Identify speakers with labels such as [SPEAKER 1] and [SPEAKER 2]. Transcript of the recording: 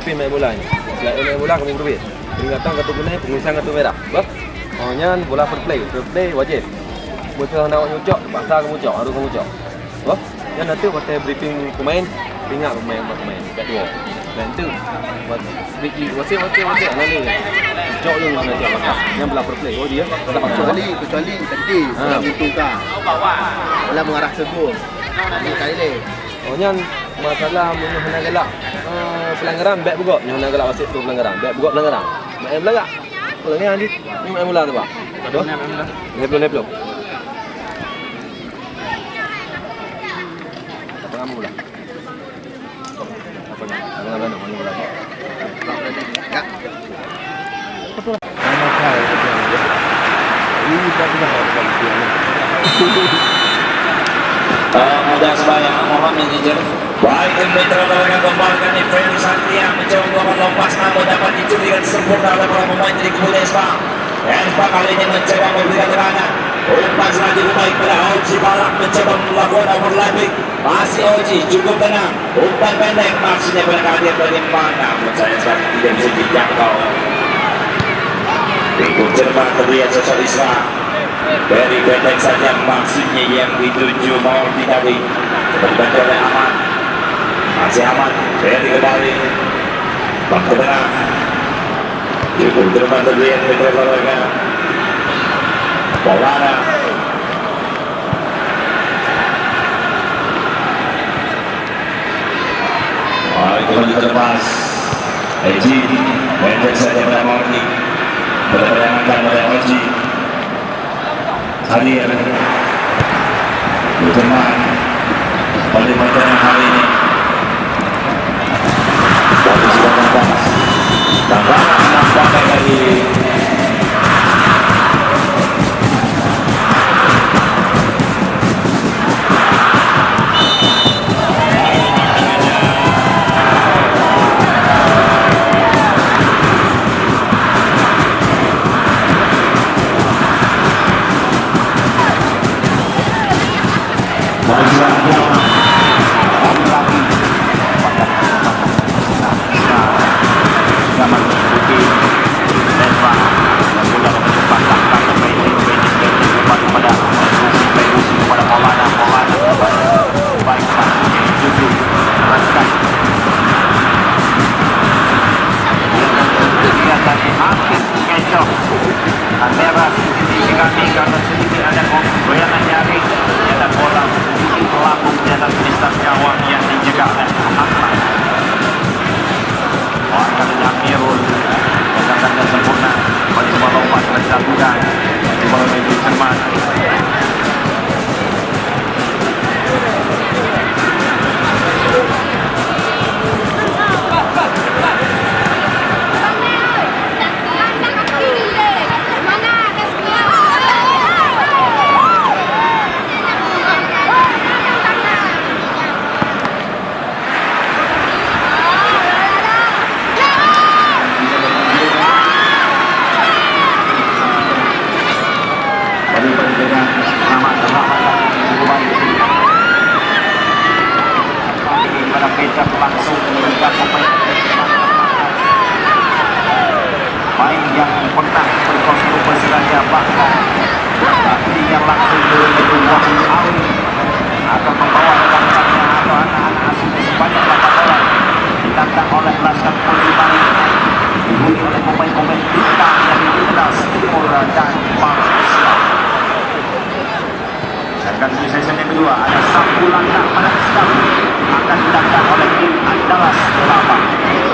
[SPEAKER 1] briefing main bola ni. Selain main bola kamu berbeza. Peringatan kartu kuning, pengurusan kartu merah. Bah. Nyan bola fair play wajib. Musuh nak nyucok, paksa kamu cok, harus kamu cok. Bah. Yang nanti waktu briefing pemain, ingat pemain kat dua. Dan tu buat bagi wasip anali. Cok lu mana dia pakar. Yang bola fair play. Oh dia bola
[SPEAKER 2] kecuali tadi butuhkan. Bola mengarah ke gol. Ini kali ni.
[SPEAKER 1] Oh nyan masalah hendak gelak pelanggaran baik juga. Yang hendak gelak wasit tu pelanggaran. Baik juga pelanggaran. Main belakang. Kalau ni Andi, ni main bola tu pak. Lepas. Apa kamu bola? Apa ni? Bola mana bola?
[SPEAKER 2] Kak.
[SPEAKER 1] Nama kau itu. Ini dah
[SPEAKER 3] mudah sebaya Muhammad Jijir. Baik Mitra Balaga kembalikan di Freddy Santia mencoba melakukan lepas namun dapat dicuri dengan sempurna oleh para pemain dari kemudian Espa. Espa kali ini mencoba memberikan tekanan. Umpan selanjutnya baik pada Oji Balak mencoba melakukan overlapping. Masih Oji cukup tenang. Umpan pendek maksudnya pada kali berimbang. Namun saya tidak bisa dijangkau. Ikut cermat terlihat sosok Isra. Dari pendek saja maksudnya yang dituju mau tadi dibantu oleh Ahmad. Masih Ahmad dari kembali waktu tengah cukup cermat terlihat Mitra Balaga Polana kembali terlepas Eji pendek saja pada Mordi berperangkan oleh Oji hadir berteman pada pertandingan hari ini. Waktu sudah nampak nampaknya dari main yang pernah berkostum bersengaja bahkan tapi yang langsung turun itu Wahyu Awi akan membawa rekan-rekannya atau anak-anak asuhnya sebanyak 8 orang ditantang oleh Laskar Polisi Bali dihuni oleh pemain-pemain bintang dari Timnas Timur dan Malaysia. Sedangkan di sesi kedua ada 1 langkah pada start akan ditantang oleh tim Andalas 8.